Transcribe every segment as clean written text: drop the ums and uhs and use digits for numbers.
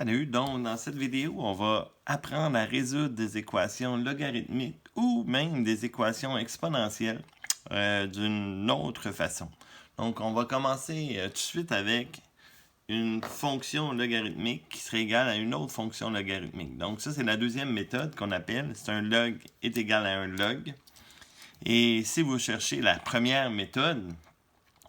Salut, donc dans cette vidéo, on va apprendre à résoudre des équations logarithmiques ou même des équations exponentielles d'une autre façon. Donc on va commencer tout de suite avec une fonction logarithmique qui serait égale à une autre fonction logarithmique. Donc ça, c'est la deuxième méthode qu'on appelle, c'est un log est égal à un log. Et si vous cherchez la première méthode,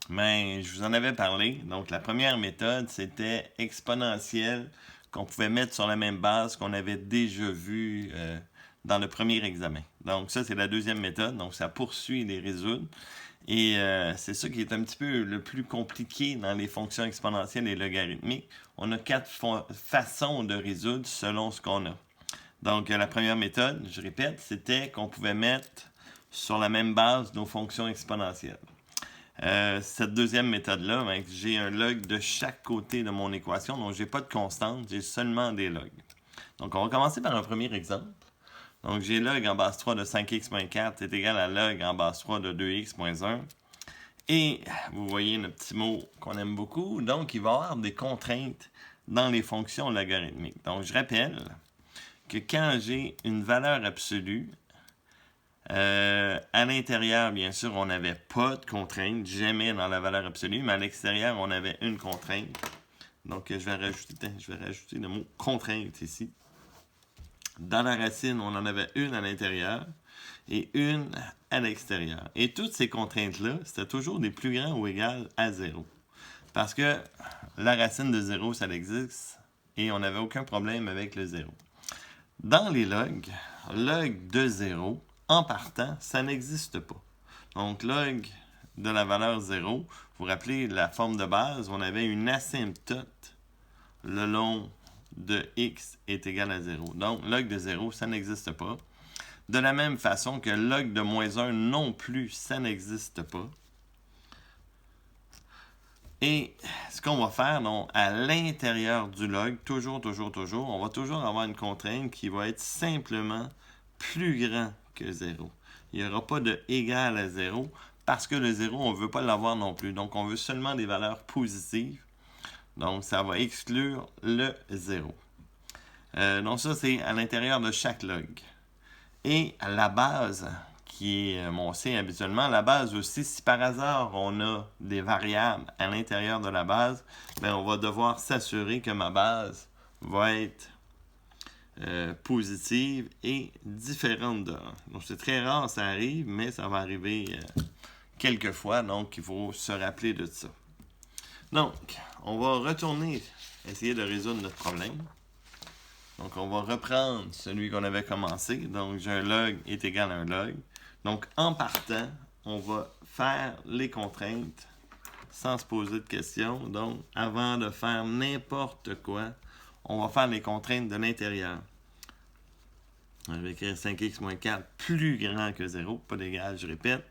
je vous en avais parlé. Donc, la première méthode, c'était exponentielle qu'on pouvait mettre sur la même base qu'on avait déjà vu dans le premier examen. Donc, ça, c'est la deuxième méthode. Donc, ça poursuit les résoudre. Et c'est ça qui est un petit peu le plus compliqué dans les fonctions exponentielles et logarithmiques. On a quatre façons de résoudre selon ce qu'on a. Donc, la première méthode, je répète, c'était qu'on pouvait mettre sur la même base nos fonctions exponentielles. Cette deuxième méthode-là, j'ai un log de chaque côté de mon équation, donc je n'ai pas de constante, j'ai seulement des logs. Donc, on va commencer par un premier exemple. Donc, j'ai log en base 3 de 5x moins 4 est égal à log en base 3 de 2x moins 1. Et vous voyez le petit mot qu'on aime beaucoup, donc il va y avoir des contraintes dans les fonctions logarithmiques. Donc, je rappelle que quand j'ai une valeur absolue, à l'intérieur, bien sûr, on n'avait pas de contrainte, jamais dans la valeur absolue, mais à l'extérieur, on avait une contrainte. Donc, je vais rajouter le mot contrainte ici. Dans la racine, on en avait une à l'intérieur et une à l'extérieur. Et toutes ces contraintes-là, c'était toujours des plus grands ou égales à 0. Parce que la racine de 0, ça existe et on n'avait aucun problème avec le 0. Dans les logs, log de 0, en partant, ça n'existe pas. Donc, log de la valeur 0, vous vous rappelez la forme de base, on avait une asymptote le long de x est égal à 0. Donc, log de 0, ça n'existe pas. De la même façon que log de moins 1 non plus, ça n'existe pas. Et ce qu'on va faire, donc, à l'intérieur du log, toujours, on va toujours avoir une contrainte qui va être simplement plus grand que 0. Il n'y aura pas de égal à 0 parce que le 0, on ne veut pas l'avoir non plus. Donc, on veut seulement des valeurs positives. Donc, ça va exclure le 0. Donc, ça, c'est à l'intérieur de chaque log. Et à la base, qui est mon C habituellement, la base aussi, si par hasard on a des variables à l'intérieur de la base, on va devoir s'assurer que ma base va être positive et différente de 1. Donc c'est très rare, ça arrive, mais ça va arriver quelques fois, donc il faut se rappeler de ça. Donc, on va retourner essayer de résoudre notre problème. Donc, on va reprendre celui qu'on avait commencé. Donc, j'ai un log est égal à un log. Donc, en partant, on va faire les contraintes sans se poser de questions. Donc, avant de faire n'importe quoi, on va faire les contraintes de l'intérieur. On va écrire 5x moins 4 plus grand que 0, pas d'égal, je répète.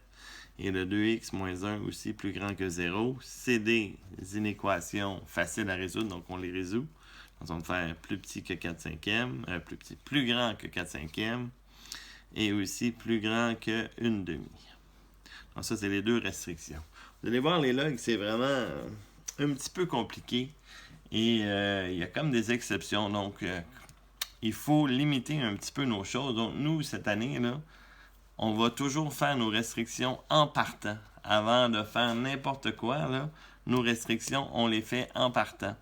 Et le 2x moins 1 aussi plus grand que 0. C'est des inéquations faciles à résoudre, donc on les résout. Donc, on va faire plus petit que 4 cinquièmes, plus grand que 4 cinquièmes, et aussi plus grand que 1 demi. Donc ça, c'est les deux restrictions. Vous allez voir, les logs, c'est vraiment un petit peu compliqué. Et il y a comme des exceptions. Donc, il faut limiter un petit peu nos choses. Donc, nous, cette année, là, on va toujours faire nos restrictions en partant. Avant de faire n'importe quoi, là, nos restrictions, on les fait en partant.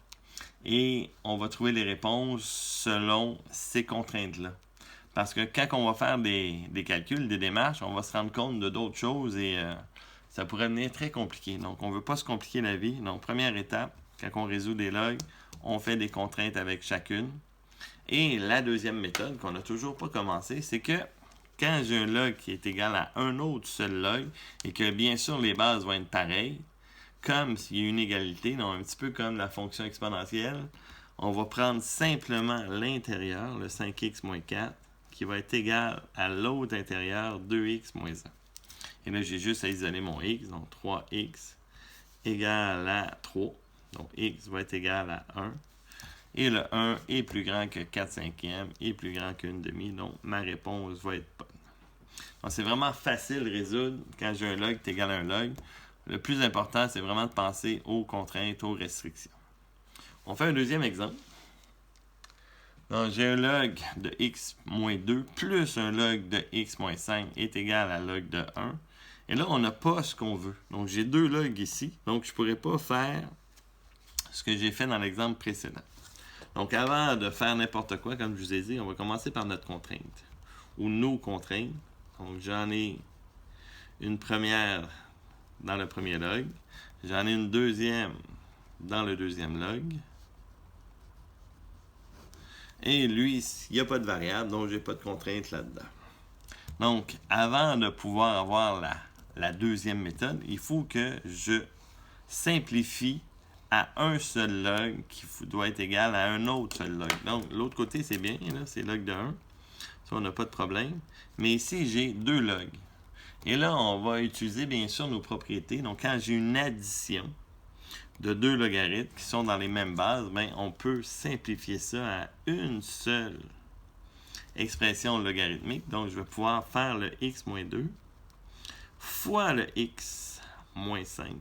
Et on va trouver les réponses selon ces contraintes-là. Parce que quand on va faire des calculs, des démarches, on va se rendre compte de d'autres choses et ça pourrait devenir très compliqué. Donc, on ne veut pas se compliquer la vie. Donc, première étape, quand on résout des logs, on fait des contraintes avec chacune. Et la deuxième méthode qu'on n'a toujours pas commencé, c'est que quand j'ai un log qui est égal à un autre seul log et que bien sûr les bases vont être pareilles, comme s'il y a une égalité, donc un petit peu comme la fonction exponentielle, on va prendre simplement l'intérieur, le 5x moins 4, qui va être égal à l'autre intérieur, 2x moins 1. Et là, j'ai juste à isoler mon x, donc 3x égale à 3. Donc, x va être égal à 1. Et le 1 est plus grand que 4 cinquièmes et plus grand qu'une demi, donc ma réponse va être bonne. Donc, c'est vraiment facile de résoudre quand j'ai un log qui est égal à un log. Le plus important, c'est vraiment de penser aux contraintes, aux restrictions. On fait un deuxième exemple. Donc, j'ai un log de x moins 2 plus un log de x moins 5 est égal à log de 1. Et là, on n'a pas ce qu'on veut. Donc, j'ai deux logs ici. Donc, je ne pourrais pas faire ce que j'ai fait dans l'exemple précédent. Donc, avant de faire n'importe quoi, comme je vous ai dit, on va commencer par notre contrainte. Ou nos contraintes. Donc, j'en ai une première dans le premier log. J'en ai une deuxième dans le deuxième log. Et lui, il n'y a pas de variable, donc je n'ai pas de contrainte là-dedans. Donc, avant de pouvoir avoir la deuxième méthode, il faut que je simplifie à un seul log qui doit être égal à un autre seul log. Donc, l'autre côté, c'est bien, là, c'est log de 1. Ça, on n'a pas de problème. Mais ici, j'ai deux logs. Et là, on va utiliser, bien sûr, nos propriétés. Donc, quand j'ai une addition de deux logarithmes qui sont dans les mêmes bases, bien, on peut simplifier ça à une seule expression logarithmique. Donc, je vais pouvoir faire le x moins 2 fois le x moins 5.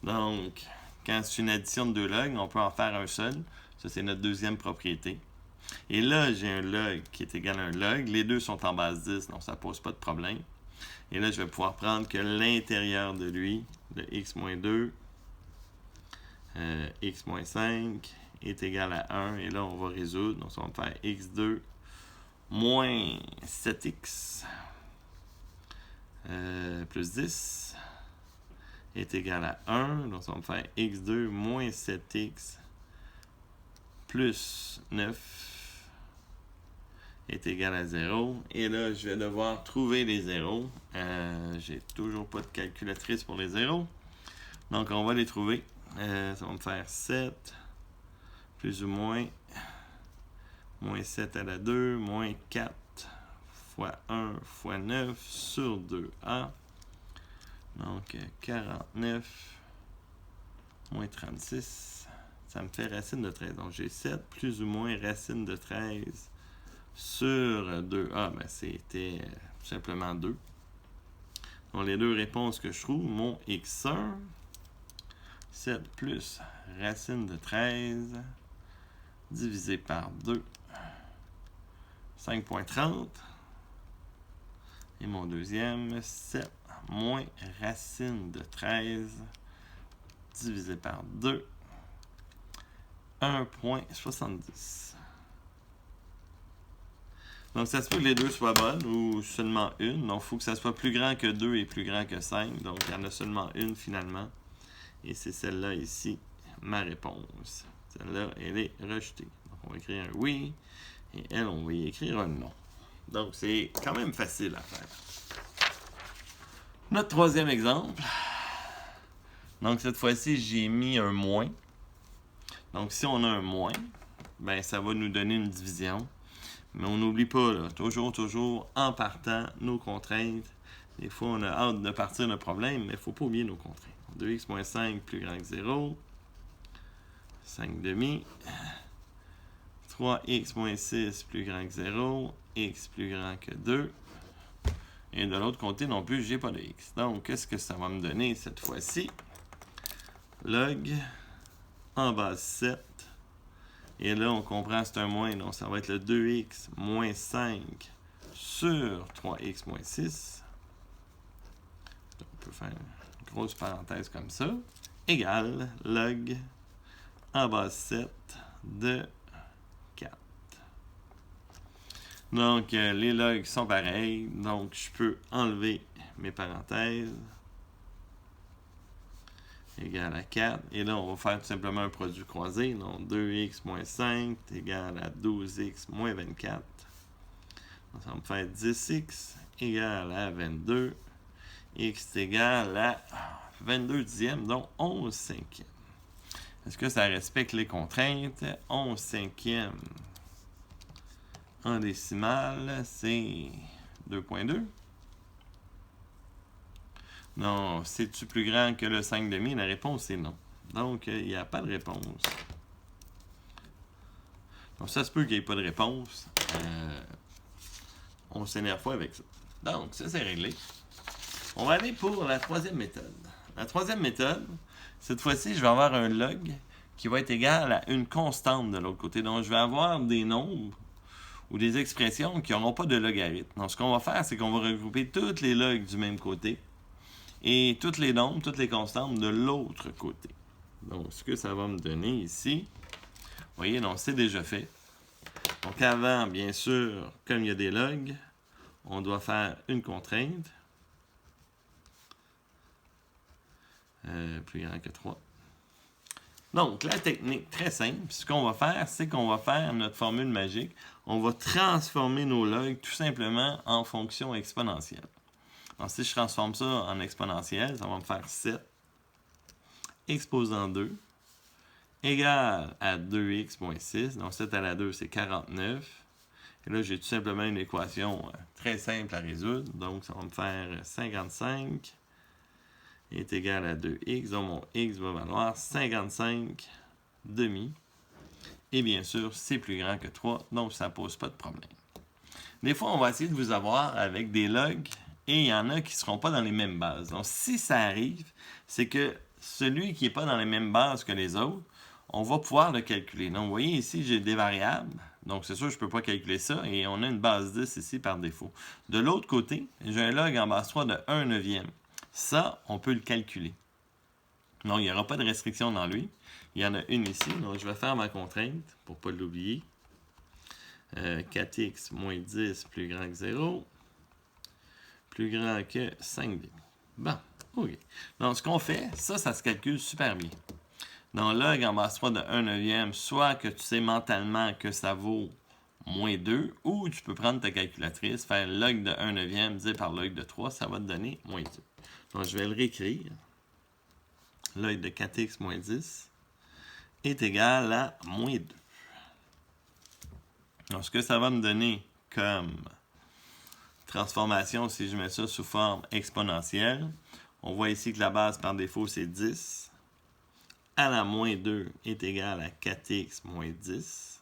Donc, quand c'est une addition de deux logs, on peut en faire un seul. Ça, c'est notre deuxième propriété. Et là, j'ai un log qui est égal à un log. Les deux sont en base 10, donc ça ne pose pas de problème. Et là, je vais pouvoir prendre que l'intérieur de lui, de x moins 2, x moins 5 est égal à 1. Et là, on va résoudre. Donc, ça va me faire x2 moins 7x plus 10 est égal à 1. Donc, ça va me faire x2 moins 7x plus 9 est égal à 0. Et là, je vais devoir trouver les zéros. J'ai toujours pas de calculatrice pour les zéros. Donc, on va les trouver. Ça va me faire 7 plus ou moins 7 à la 2 moins 4 fois 1 fois 9 sur 2a. Donc, 49 moins 36. Ça me fait racine de 13. Donc, j'ai 7 plus ou moins racine de 13 sur 2a. Ben, c'était tout simplement 2. Donc, les deux réponses que je trouve, mon x1, 7 plus racine de 13 divisé par 2, 5,30. Et mon deuxième, 7 moins racine de 13 divisé par 2, 1,70. Donc, ça se peut que les deux soient bonnes ou seulement une. Donc, il faut que ça soit plus grand que 2 et plus grand que 5. Donc, il y en a seulement une finalement. Et c'est celle-là ici, ma réponse. Celle-là, elle est rejetée. Donc, on va écrire un oui. Et elle, on va y écrire un non. Donc, c'est quand même facile à faire. Notre troisième exemple. Donc, cette fois-ci, j'ai mis un moins. Donc, si on a un moins, ben ça va nous donner une division. Mais on n'oublie pas, là, toujours, en partant, nos contraintes. Des fois, on a hâte de partir d'un problème, mais il ne faut pas oublier nos contraintes. 2x moins 5 plus grand que 0. 5 demi. 3x moins 6 plus grand que 0. X plus grand que 2. Et de l'autre côté non plus, j'ai pas de x. Donc, qu'est-ce que ça va me donner cette fois-ci? Log en base 7. Et là, on comprend c'est un moins. Donc, ça va être le 2x moins 5 sur 3x moins 6. Donc, on peut faire une grosse parenthèse comme ça. Égale log en base 7 de 4. Donc, les logs sont pareils. Donc, je peux enlever mes parenthèses. Égal à 4. Et là, on va faire tout simplement un produit croisé. Donc, 2x moins 5 est égal à 12x moins 24. Donc, ça va me faire 10x égal à 22. X est égal à 22 dixièmes, donc 11 cinquièmes. Est-ce que ça respecte les contraintes? 11 cinquièmes en décimale, c'est 2,2. Non, c'est-tu plus grand que le 5 demi? La réponse est non. Donc, il n'y a pas de réponse. Donc, ça se peut qu'il n'y ait pas de réponse. On s'énerve pas avec ça. Donc, ça, c'est réglé. On va aller pour la troisième méthode. La troisième méthode, cette fois-ci, je vais avoir un log qui va être égal à une constante de l'autre côté. Donc, je vais avoir des nombres ou des expressions qui n'auront pas de logarithme. Donc, ce qu'on va faire, c'est qu'on va regrouper toutes les logs du même côté et toutes les nombres, toutes les constantes de l'autre côté. Donc, ce que ça va me donner ici, vous voyez, donc c'est déjà fait. Donc, avant, bien sûr, comme il y a des logs, on doit faire une contrainte. Plus grand que 3. Donc, la technique très simple, ce qu'on va faire, c'est qu'on va faire notre formule magique. On va transformer nos logs tout simplement en fonction exponentielle. Donc, si je transforme ça en exponentielle, ça va me faire 7 exposant 2 égale à 2x moins 6. Donc, 7 à la 2, c'est 49. Et là, j'ai tout simplement une équation très simple à résoudre. Donc, ça va me faire 55 est égal à 2x. Donc, mon x va valoir 55 demi. Et bien sûr, c'est plus grand que 3, donc ça ne pose pas de problème. Des fois, on va essayer de vous avoir avec des logs, et il y en a qui ne seront pas dans les mêmes bases. Donc, si ça arrive, c'est que celui qui n'est pas dans les mêmes bases que les autres, on va pouvoir le calculer. Donc, vous voyez ici, j'ai des variables. Donc, c'est sûr, je ne peux pas calculer ça. Et on a une base 10 ici par défaut. De l'autre côté, j'ai un log en base 3 de 1 neuvième. Ça, on peut le calculer. Donc, il n'y aura pas de restriction dans lui. Il y en a une ici. Donc, je vais faire ma contrainte pour ne pas l'oublier. 4x moins 10 plus grand que 0. Plus grand que 5 demi. Bon, OK. Donc, ce qu'on fait, ça se calcule super bien. Dans log en base 3 de 1 neuvième, soit que tu sais mentalement que ça vaut moins 2, ou tu peux prendre ta calculatrice, faire log de 1 neuvième divisé par log de 3, ça va te donner moins 2. Donc, je vais le réécrire. Log de 4x moins 10 est égal à moins 2. Donc, ce que ça va me donner comme transformation, si je mets ça sous forme exponentielle, on voit ici que la base par défaut, c'est 10. À la moins 2 est égal à 4x moins 10.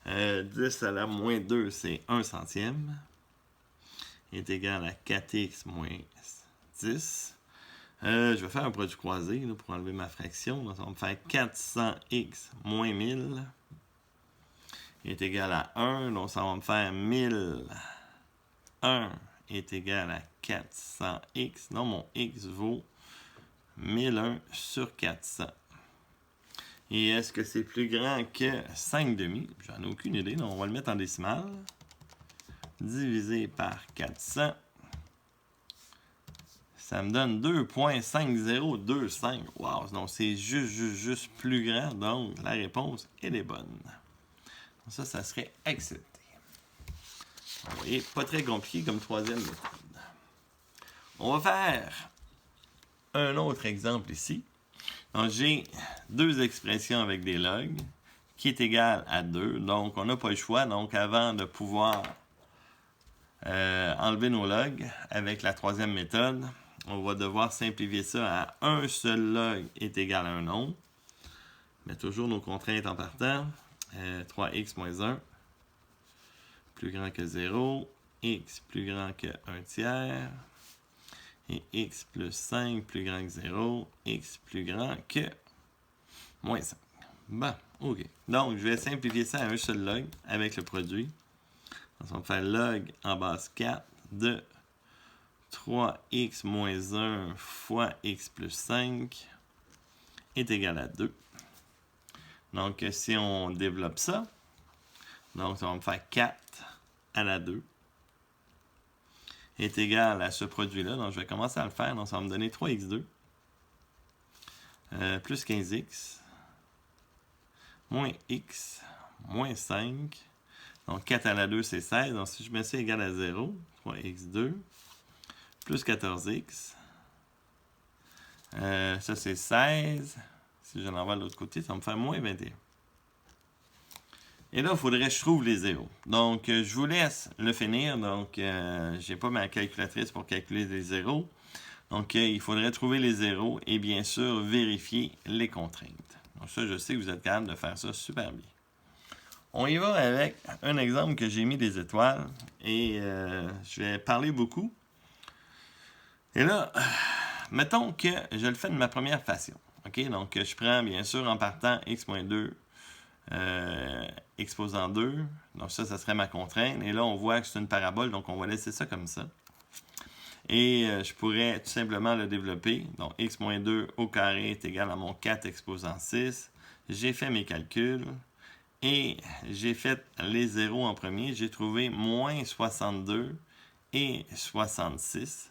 10 à la moins 2, c'est 1 centième. Est égal à 4x moins 10. Je vais faire un produit croisé là, pour enlever ma fraction. Donc, ça va me faire 400x moins 1000 est égal à 1. Donc, ça va me faire 1001 est égal à 400x. Donc, mon x vaut 1001 sur 400. Et est-ce que c'est plus grand que 5 demi? J'en ai aucune idée. Donc, on va le mettre en décimale. Divisé par 400. Ça me donne 2,5025. Wow! Donc, c'est juste plus grand. Donc, la réponse, elle est bonne. Donc, ça serait accepté. Vous voyez, pas très compliqué comme troisième méthode. On va faire un autre exemple ici. Donc, j'ai deux expressions avec des logs qui est égal à 2. Donc, on n'a pas le choix. Donc, avant de pouvoir enlever nos logs avec la troisième méthode, on va devoir simplifier ça à un seul log est égal à un nombre. Mais toujours nos contraintes en partant. 3x moins 1 plus grand que 0. X plus grand que 1 tiers. Et x plus 5 plus grand que 0. X plus grand que moins 5. Bon, OK. Donc, je vais simplifier ça à un seul log avec le produit. Donc, on va faire log en base 4 de 3x moins 1 fois x plus 5 est égal à 2. Donc, si on développe ça, donc ça va me faire 4 à la 2 est égal à ce produit-là. Donc, je vais commencer à le faire. Donc, ça va me donner 3x2 plus 15x moins x moins 5. Donc, 4 à la 2, c'est 16. Donc, si je mets ça égal à 0, 3x2 plus 14x. Ça, c'est 16. Si je l'envoie de l'autre côté, ça va me faire moins 21. Et là, il faudrait que je trouve les zéros. Donc, je vous laisse le finir. Donc, je n'ai pas ma calculatrice pour calculer les zéros. Donc, il faudrait trouver les zéros et bien sûr, vérifier les contraintes. Donc, ça, je sais que vous êtes capable de faire ça super bien. On y va avec un exemple que j'ai mis des étoiles et je vais parler beaucoup. Et là, mettons que je le fais de ma première façon. OK? Donc, je prends, bien sûr, en partant x moins 2 exposant 2. Donc, ça serait ma contrainte. Et là, on voit que c'est une parabole, donc on va laisser ça comme ça. Et je pourrais tout simplement le développer. Donc, x moins 2 au carré est égal à mon 4 exposant 6. J'ai fait mes calculs. Et j'ai fait les zéros en premier. J'ai trouvé moins 62 et 66.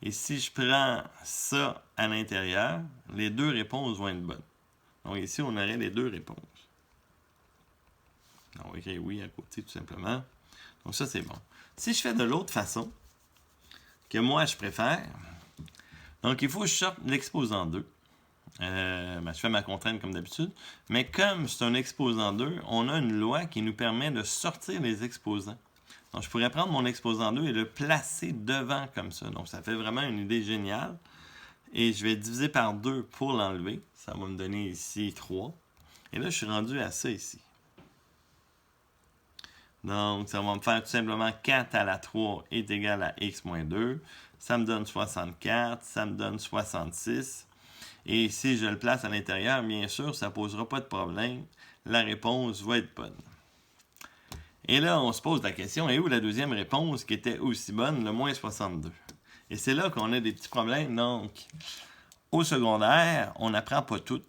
Et si je prends ça à l'intérieur, les deux réponses vont être bonnes. Donc ici, on aurait les deux réponses. On va écrire oui à côté, tout simplement. Donc ça, c'est bon. Si je fais de l'autre façon, que moi, je préfère, donc il faut que je sorte l'exposant 2. Je fais ma contrainte comme d'habitude. Mais comme c'est un exposant 2, on a une loi qui nous permet de sortir les exposants. Donc, je pourrais prendre mon exposant 2 et le placer devant comme ça. Donc, ça fait vraiment une idée géniale. Et je vais diviser par 2 pour l'enlever. Ça va me donner ici 3. Et là, je suis rendu à ça ici. Donc, ça va me faire tout simplement 4 à la 3 est égal à x moins 2. Ça me donne 64. Ça me donne 66. Et si je le place à l'intérieur, bien sûr, ça ne posera pas de problème. La réponse va être bonne. Et là, on se pose la question, et où la deuxième réponse qui était aussi bonne, le moins 62? Et c'est là qu'on a des petits problèmes. Donc, au secondaire, on n'apprend pas tout.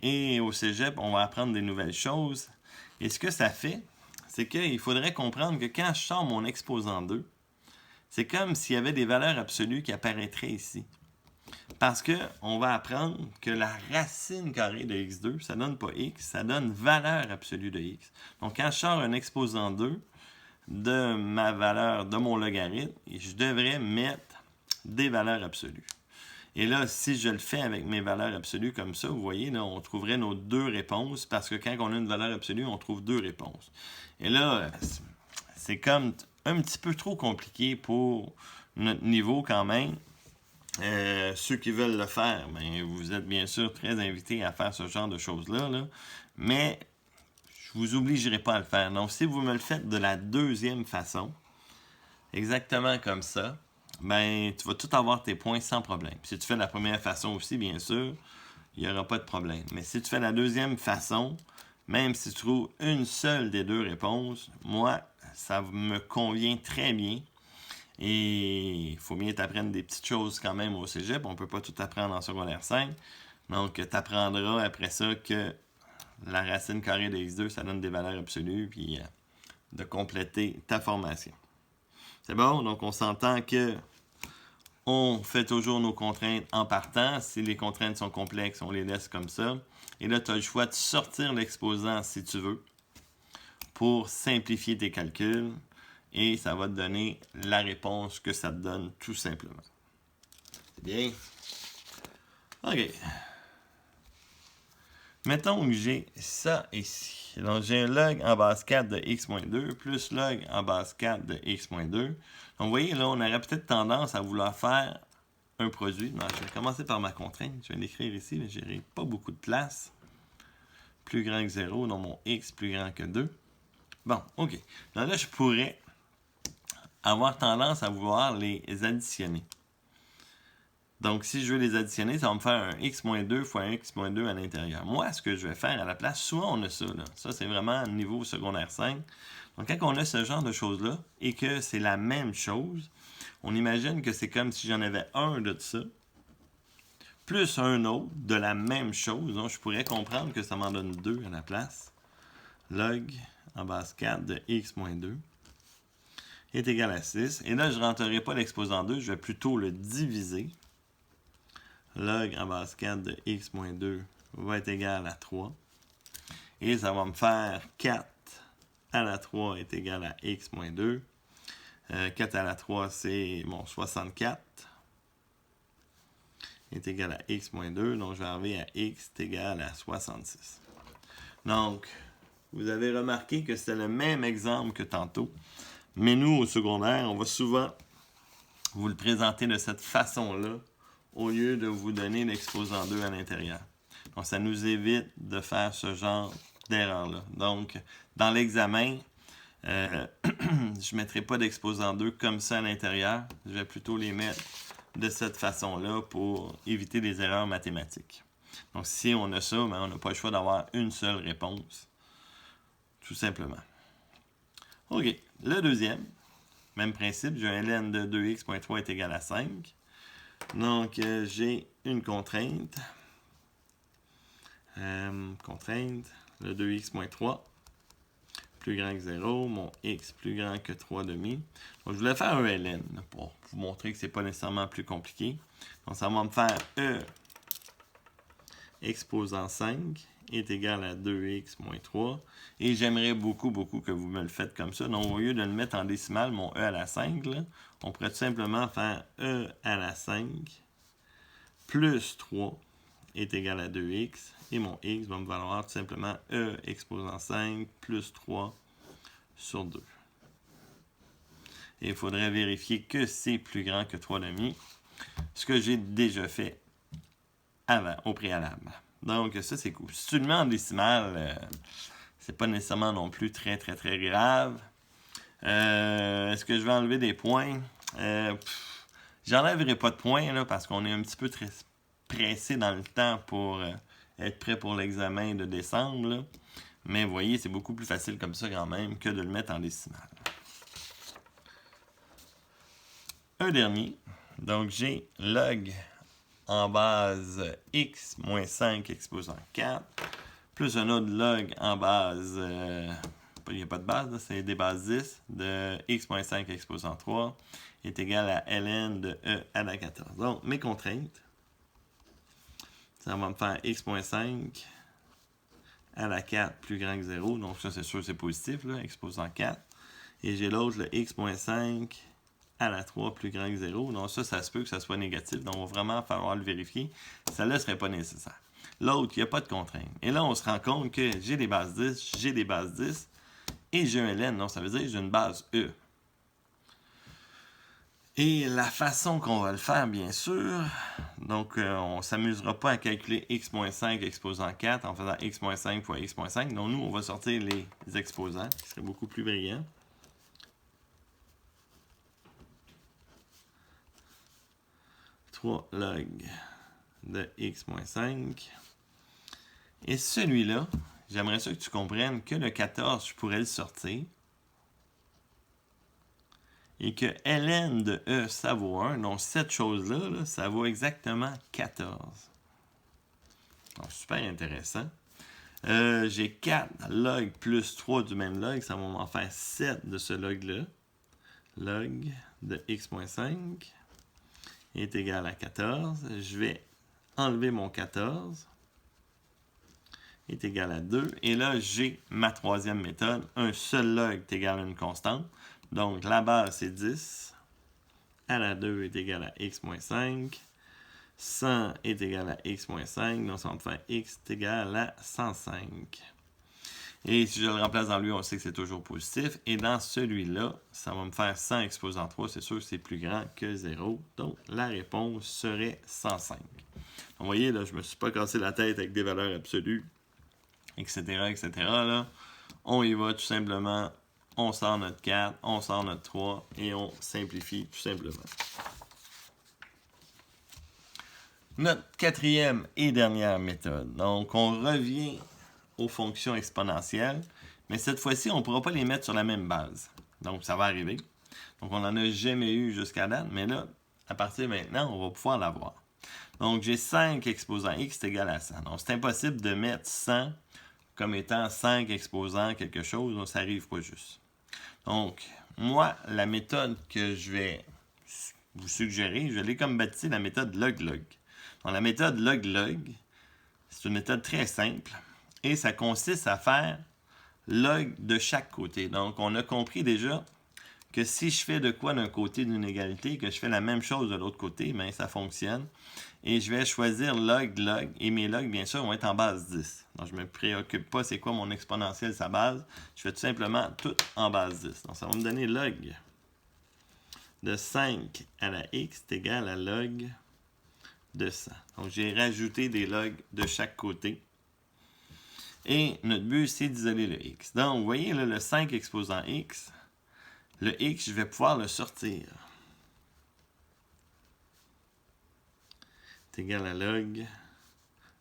Et au cégep, on va apprendre des nouvelles choses. Et ce que ça fait, c'est qu'il faudrait comprendre que quand je sors mon exposant 2, c'est comme s'il y avait des valeurs absolues qui apparaîtraient ici. Parce qu'on va apprendre que la racine carrée de x2, ça donne pas x, ça donne valeur absolue de x. Donc, quand je sors un exposant 2 de ma valeur, de mon logarithme, je devrais mettre des valeurs absolues. Et là, si je le fais avec mes valeurs absolues comme ça, vous voyez, là, on trouverait nos deux réponses, parce que quand on a une valeur absolue, on trouve deux réponses. Et là, c'est comme un petit peu trop compliqué pour notre niveau quand même. Ceux qui veulent le faire, ben, vous êtes bien sûr très invités à faire ce genre de choses-là, là. Mais je vous obligerai pas à le faire. Donc, si vous me le faites de la deuxième façon, exactement comme ça, ben, tu vas tout avoir tes points sans problème. Si tu fais la première façon aussi, bien sûr, il n'y aura pas de problème. Mais si tu fais la deuxième façon, même si tu trouves une seule des deux réponses, moi, ça me convient très bien. Et il faut bien t'apprendre des petites choses quand même au cégep. On ne peut pas tout apprendre en secondaire 5. Donc, tu apprendras après ça que la racine carrée de x2, ça donne des valeurs absolues, puis de compléter ta formation. C'est bon? Donc, on s'entend que on fait toujours nos contraintes en partant. Si les contraintes sont complexes, on les laisse comme ça. Et là, tu as le choix de sortir l'exposant si tu veux pour simplifier tes calculs. Et ça va te donner la réponse que ça te donne tout simplement. C'est bien. OK. Mettons que j'ai ça ici. Donc, j'ai un log en base 4 de x moins 2 plus log en base 4 de x moins 2. Donc, vous voyez, là, on aurait peut-être tendance à vouloir faire un produit. Donc, je vais commencer par ma contrainte. Je vais l'écrire ici, mais je n'aurai pas beaucoup de place. Plus grand que 0, donc mon x plus grand que 2. Bon, OK. Donc là, je pourrais avoir tendance à vouloir les additionner. Donc, si je veux les additionner, ça va me faire un x-2 fois un x-2 à l'intérieur. Moi, ce que je vais faire à la place, souvent on a ça. Là. Ça, c'est vraiment niveau secondaire 5. Donc, quand on a ce genre de choses-là et que c'est la même chose, on imagine que c'est comme si j'en avais un de ça, plus un autre de la même chose. Donc, je pourrais comprendre que ça m'en donne 2 à la place. Log en base 4 de x-2 est égal à 6. Et là, je ne rentrerai pas l'exposant 2, je vais plutôt le diviser. Log en base 4 de x moins 2 va être égal à 3. Et ça va me faire 4 à la 3 est égal à x moins 2. 4 à la 3, c'est mon 64 est égal à x moins 2. Donc, je vais arriver à x est égal à 66. Donc, vous avez remarqué que c'était le même exemple que tantôt. Mais nous, au secondaire, on va souvent vous le présenter de cette façon-là au lieu de vous donner l'exposant 2 à l'intérieur. Donc, ça nous évite de faire ce genre d'erreur-là. Donc, dans l'examen, je ne mettrai pas d'exposant 2 comme ça à l'intérieur. Je vais plutôt les mettre de cette façon-là pour éviter des erreurs mathématiques. Donc, si on a ça, ben, on n'a pas le choix d'avoir une seule réponse. Tout simplement. OK. Le deuxième, même principe, j'ai un ln de 2x.3 est égal à 5. Donc, j'ai une contrainte. Contrainte, le 2x.3 plus grand que 0, mon x plus grand que 3 demi. Donc, je voulais faire un ln pour vous montrer que ce n'est pas nécessairement plus compliqué. Donc, ça va me faire e exposant 5 est égal à 2x moins 3. Et j'aimerais beaucoup que vous me le faites comme ça. Donc, au lieu de le mettre en décimale, mon e à la 5, là, on pourrait tout simplement faire e à la 5 plus 3 est égal à 2x. Et mon x va me valoir tout simplement e exposant 5 plus 3 sur 2. Et il faudrait vérifier que c'est plus grand que 3 demi. Ce que j'ai déjà fait avant, au préalable. Donc, ça, c'est cool. Si tu le mets en décimale, c'est pas nécessairement non plus très grave. Est-ce que je vais enlever des points? J'enlèverai pas de points, là, parce qu'on est un petit peu très pressé dans le temps pour être prêt pour l'examen de décembre, là. Mais vous voyez, c'est beaucoup plus facile comme ça quand même que de le mettre en décimale. Un dernier. Donc, j'ai log en base x moins 5 exposant 4, plus un autre log en base, il n'y a pas de base, c'est des bases 10, de x moins 5 exposant 3 est égal à ln de e à la 14. Donc, mes contraintes, ça va me faire x moins 5 à la 4 plus grand que 0. Donc, ça, c'est sûr, c'est positif, là, exposant 4. Et j'ai l'autre, le x moins 5 à la 3 plus grand que 0. Donc, ça se peut que ça soit négatif. Donc, il va vraiment falloir le vérifier. Ça ne serait pas nécessaire. L'autre, il n'y a pas de contrainte. Et là, on se rend compte que j'ai des bases 10, j'ai des bases 10, et j'ai un ln. Donc, ça veut dire que j'ai une base E. Et la façon qu'on va le faire, bien sûr, donc on ne s'amusera pas à calculer x-5 exposant 4 en faisant x-5 fois x-5. Donc nous, on va sortir les exposants, qui serait beaucoup plus brillant. Log de x-5. Et celui-là, j'aimerais ça que tu comprennes que le 14, je pourrais le sortir. Et que ln de e, ça vaut 1. Donc, cette chose-là, là, ça vaut exactement 14. Donc, super intéressant. J'ai 4 log plus 3 du même log. Ça va m'en faire 7 de ce log-là. Log de x-5 est égal à 14. Je vais enlever mon 14. Est égal à 2. Et là, j'ai ma troisième méthode. Un seul log est égal à une constante. Donc, la base, c'est 10. À la 2 est égal à x moins 5. 100 est égal à x moins 5. Donc, ça va me faire x est égal à 105. Et si je le remplace dans lui, on sait que c'est toujours positif. Et dans celui-là, ça va me faire 100 exposant 3. C'est sûr que c'est plus grand que 0. Donc, la réponse serait 105. Donc, vous voyez, là, je ne me suis pas cassé la tête avec des valeurs absolues, etc., etc. Là. On y va tout simplement. On sort notre 4, on sort notre 3 et on simplifie tout simplement. Notre quatrième et dernière méthode. Donc, on revient aux fonctions exponentielles, mais cette fois-ci, on ne pourra pas les mettre sur la même base. Donc, ça va arriver. Donc, on n'en a jamais eu jusqu'à date, mais là, à partir de maintenant, on va pouvoir l'avoir. Donc, j'ai 5 exposant x est égal à 100. Donc, c'est impossible de mettre 100 comme étant 5 exposant quelque chose, donc ça n'arrive pas juste. Donc, moi, la méthode que je vais vous suggérer, je l'ai comme baptisée la méthode log-log. Donc, la méthode log-log, c'est une méthode très simple et ça consiste à faire log de chaque côté. Donc, on a compris déjà que si je fais de quoi d'un côté d'une égalité, que je fais la même chose de l'autre côté, bien, ça fonctionne. Et je vais choisir log-log, et mes logs, bien sûr, vont être en base 10. Donc, je ne me préoccupe pas c'est quoi mon exponentielle, sa base. Je fais tout simplement tout en base 10. Donc, ça va me donner log de 5 à la x est égal à log de 100. Donc, j'ai rajouté des logs de chaque côté. Et notre but, c'est d'isoler le x. Donc, vous voyez, là, le 5 exposant x, le x, je vais pouvoir le sortir. C'est égal à log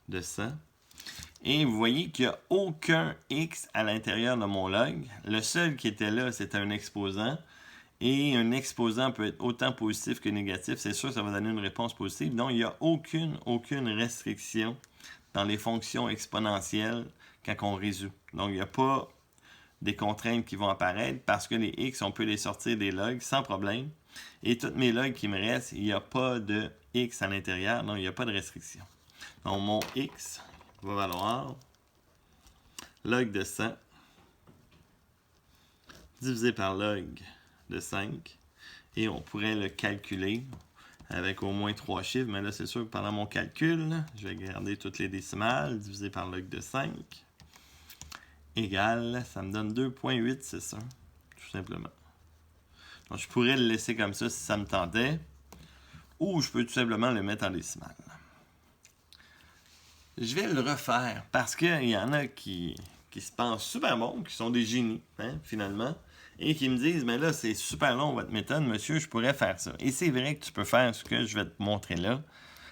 de 100. Et vous voyez qu'il n'y a aucun X à l'intérieur de mon log. Le seul qui était là, c'était un exposant. Et un exposant peut être autant positif que négatif. C'est sûr que ça va donner une réponse positive. Donc, il n'y a aucune restriction dans les fonctions exponentielles quand on résout. Donc, il n'y a pas des contraintes qui vont apparaître parce que les X, on peut les sortir des logs sans problème. Et tous mes logs qui me restent, il n'y a pas de X à l'intérieur. Donc, il n'y a pas de restriction. Donc, mon X va valoir log de 100 divisé par log de 5. Et on pourrait le calculer avec au moins 3 chiffres. Mais là, c'est sûr que pendant mon calcul, je vais garder toutes les décimales divisé par log de 5 égale, ça me donne 2,861, tout simplement. Donc, je pourrais le laisser comme ça si ça me tentait. Ou je peux tout simplement le mettre en décimale. Je vais le refaire parce qu'il y en a qui se pensent super bons, qui sont des génies, hein, finalement, et qui me disent, mais là, c'est super long votre méthode, monsieur, je pourrais faire ça. Et c'est vrai que tu peux faire ce que je vais te montrer là.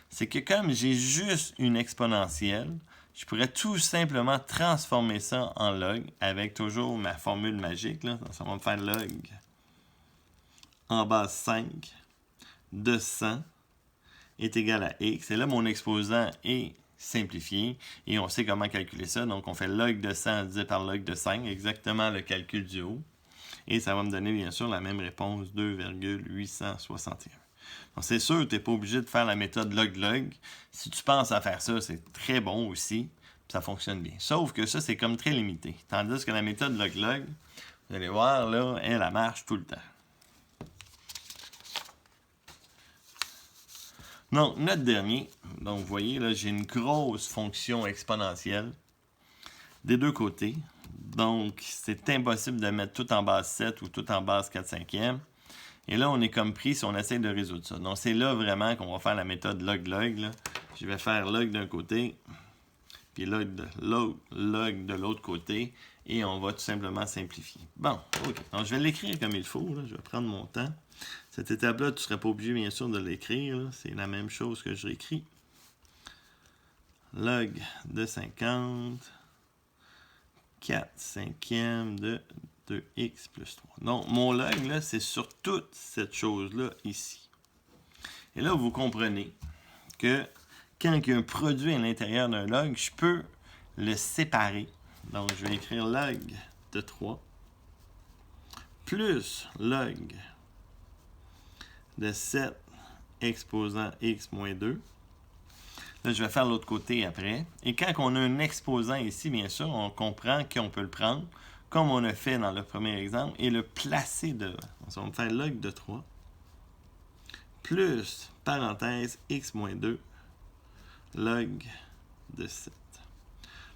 C'est que comme j'ai juste une exponentielle, je pourrais tout simplement transformer ça en log avec toujours ma formule magique. Là. Ça va me faire log en base 5 de 100 est égal à x. Et là, mon exposant est simplifié et on sait comment calculer ça. Donc, on fait log de 100 divisé par log de 5, exactement le calcul du haut. Et ça va me donner, bien sûr, la même réponse, 2,861. Donc, c'est sûr, tu n'es pas obligé de faire la méthode log-log. Si tu penses à faire ça, c'est très bon aussi. Ça fonctionne bien. Sauf que ça, c'est comme très limité. Tandis que la méthode log-log, vous allez voir, là, elle marche tout le temps. Donc, notre dernier, donc vous voyez, là, j'ai une grosse fonction exponentielle des deux côtés. Donc, c'est impossible de mettre tout en base 7 ou tout en base 4/5e. Et là, on est comme pris si on essaie de résoudre ça. Donc, c'est là vraiment qu'on va faire la méthode log-log. Là. Je vais faire log d'un côté, puis log de l'autre côté, et on va tout simplement simplifier. Bon, OK. Donc, je vais l'écrire comme il faut. Là. Je vais prendre mon temps. Cette étape-là, tu ne serais pas obligé, bien sûr, de l'écrire. C'est la même chose que je réécris. Log de 50, 4/5e de 2x plus 3. Donc, mon log, là, c'est sur toute cette chose-là ici. Et là, vous comprenez que quand il y a un produit à l'intérieur d'un log, je peux le séparer. Donc, je vais écrire log de 3 plus log de 7 exposant x moins 2. Là, je vais faire l'autre côté après. Et quand on a un exposant ici, bien sûr, on comprend qu'on peut le prendre, comme on a fait dans le premier exemple, et le placer devant. Donc, ça va me faire log de 3 plus, parenthèse, x moins 2, log de 7.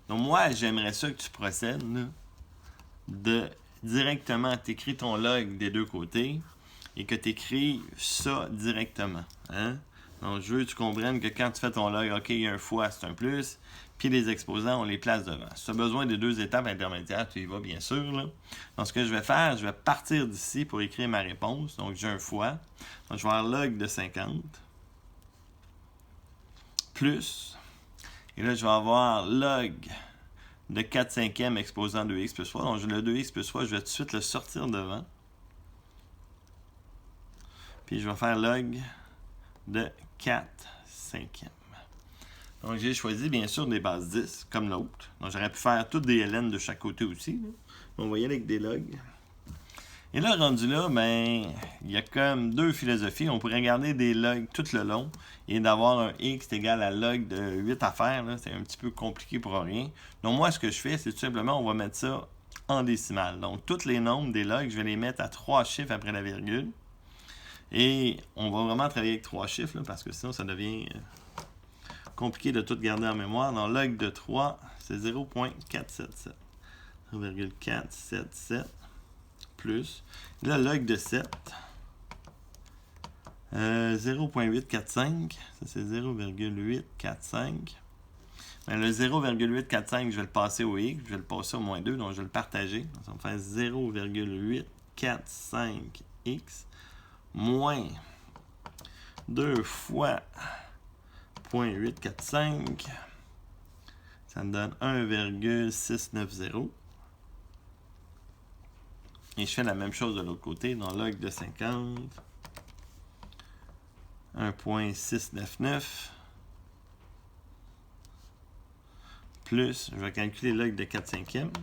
Donc, moi, j'aimerais ça que tu procèdes, là, de directement t'écrire ton log des deux côtés et que tu écris ça directement. Hein? Donc, je veux que tu comprennes que quand tu fais ton log, OK, il y a un fois, c'est un plus, puis les exposants, on les place devant. Si tu as besoin de deux étapes intermédiaires, tu y vas, bien sûr. Là. Donc, ce que je vais faire, je vais partir d'ici pour écrire ma réponse. Donc, j'ai un fois. Donc, je vais avoir log de 50 plus, et là, je vais avoir log de 4/5e exposant 2x plus 3. Donc, le 2x plus 3, je vais tout de suite le sortir devant. Puis, je vais faire log de 4/5e. Donc, j'ai choisi, bien sûr, des bases 10, comme l'autre. Donc, j'aurais pu faire toutes des ln de chaque côté aussi. Là. On va y aller avec des logs. Et là, rendu là, ben, il y a comme deux philosophies. On pourrait garder des logs tout le long et d'avoir un x égal à log de 8 à faire. Là, c'est un petit peu compliqué pour rien. Donc, moi, ce que je fais, c'est tout simplement, on va mettre ça en décimale. Donc, tous les nombres des logs, je vais les mettre à 3 chiffres après la virgule. Et on va vraiment travailler avec 3 chiffres, là, parce que sinon, ça devient compliqué de tout garder en mémoire. Donc, log de 3, c'est 0,477. 0,477 plus. Là, log de 7, 0,845. Ça, c'est 0,845. Ben, le 0,845, je vais le passer au x. Je vais le passer au moins 2. Donc, je vais le partager. Donc, ça va me faire 0,845x moins 2 fois 0,845 Ça me donne 1,690. Et je fais la même chose de l'autre côté. Dans log de 50, 1,699. Plus, je vais calculer log de 4 cinquièmes.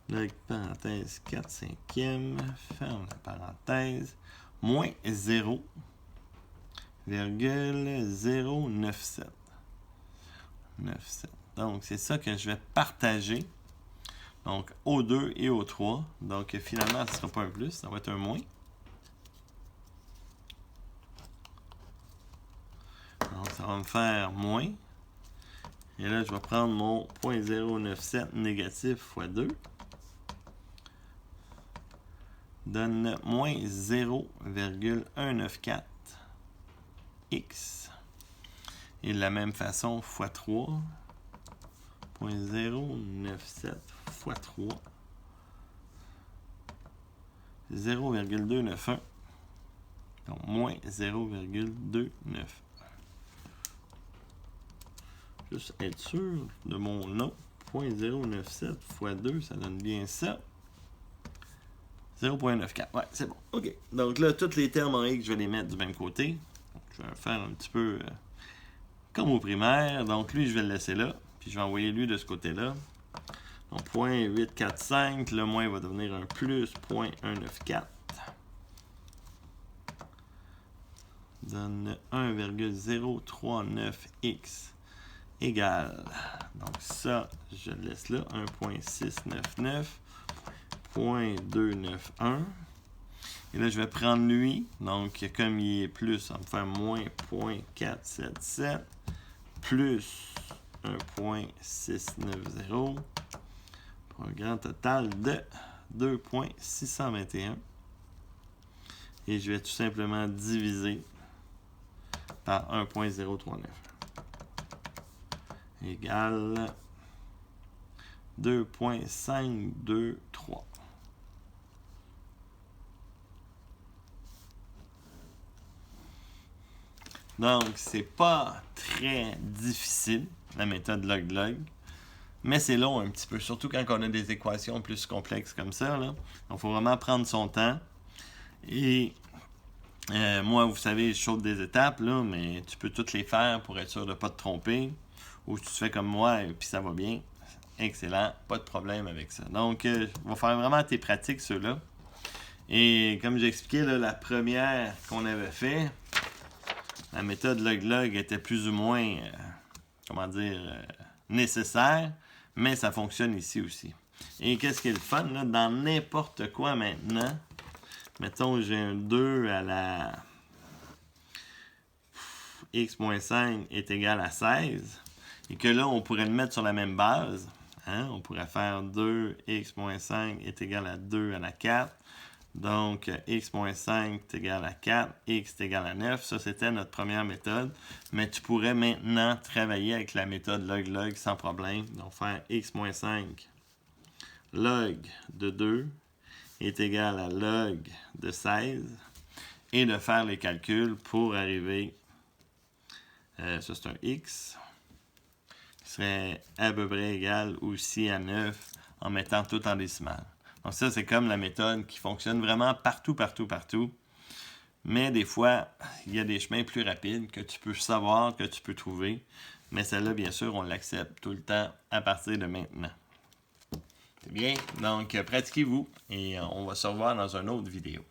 Log parenthèse 4 cinquièmes. Ferme la parenthèse. Moins 0,097. 97. Donc, c'est ça que je vais partager. Donc, au 2 et au 3. Donc, finalement, ce ne sera pas un plus, ça va être un moins. Donc, ça va me faire moins. Et là, je vais prendre mon 0,097 négatif fois 2. Donne moins 0,194 x. Et de la même façon, fois 3. 0,097 fois 3. 0,291. Donc, moins 0,291. Juste être sûr de mon nom. 0,097 fois 2, ça donne bien ça. 0,94. Ouais, c'est bon. OK. Donc là, tous les termes en X, je vais les mettre du même côté. Donc, je vais faire un petit peu comme au primaire. Donc lui, je vais le laisser là. Puis je vais envoyer lui de ce côté-là. Donc 0,845. Le moins va devenir un plus 0,194. Donne 1,039x égale. Donc ça, je le laisse là. 1,699. 0,291. Et là, je vais prendre lui. Donc, comme il est plus, ça va me faire moins 0,477 plus 1,690 pour un grand total de 2,621. Et je vais tout simplement diviser par 1,039 égale 2,523. Donc, c'est pas très difficile, la méthode log-log, mais c'est long un petit peu, surtout quand on a des équations plus complexes comme ça. Là. Donc, il faut vraiment prendre son temps. Et moi, vous savez, je saute des étapes, là, mais tu peux toutes les faire pour être sûr de ne pas te tromper. Ou tu fais comme moi et puis ça va bien. Excellent, pas de problème avec ça. Donc, on va faire vraiment tes pratiques, ceux-là. Et comme j'ai expliqué, là, la première qu'on avait fait, la méthode log-log était plus ou moins, nécessaire, mais ça fonctionne ici aussi. Et qu'est-ce qui est le fun, là, dans n'importe quoi maintenant, mettons j'ai un 2 à la x-5 est égal à 16, et que là, on pourrait le mettre sur la même base. Hein? On pourrait faire 2x-5 est égal à 2 à la 4. Donc, x-5 est égal à 4, x est égal à 9. Ça, c'était notre première méthode. Mais tu pourrais maintenant travailler avec la méthode log-log sans problème. Donc, faire x-5 log de 2 est égal à log de 16. Et de faire les calculs pour arriver, ça c'est un x, qui serait à peu près égal aussi à 9 en mettant tout en décimale. Donc ça, c'est comme la méthode qui fonctionne vraiment partout. Mais des fois, il y a des chemins plus rapides que tu peux savoir, que tu peux trouver. Mais celle-là, bien sûr, on l'accepte tout le temps à partir de maintenant. C'est bien. Donc, pratiquez-vous et on va se revoir dans une autre vidéo.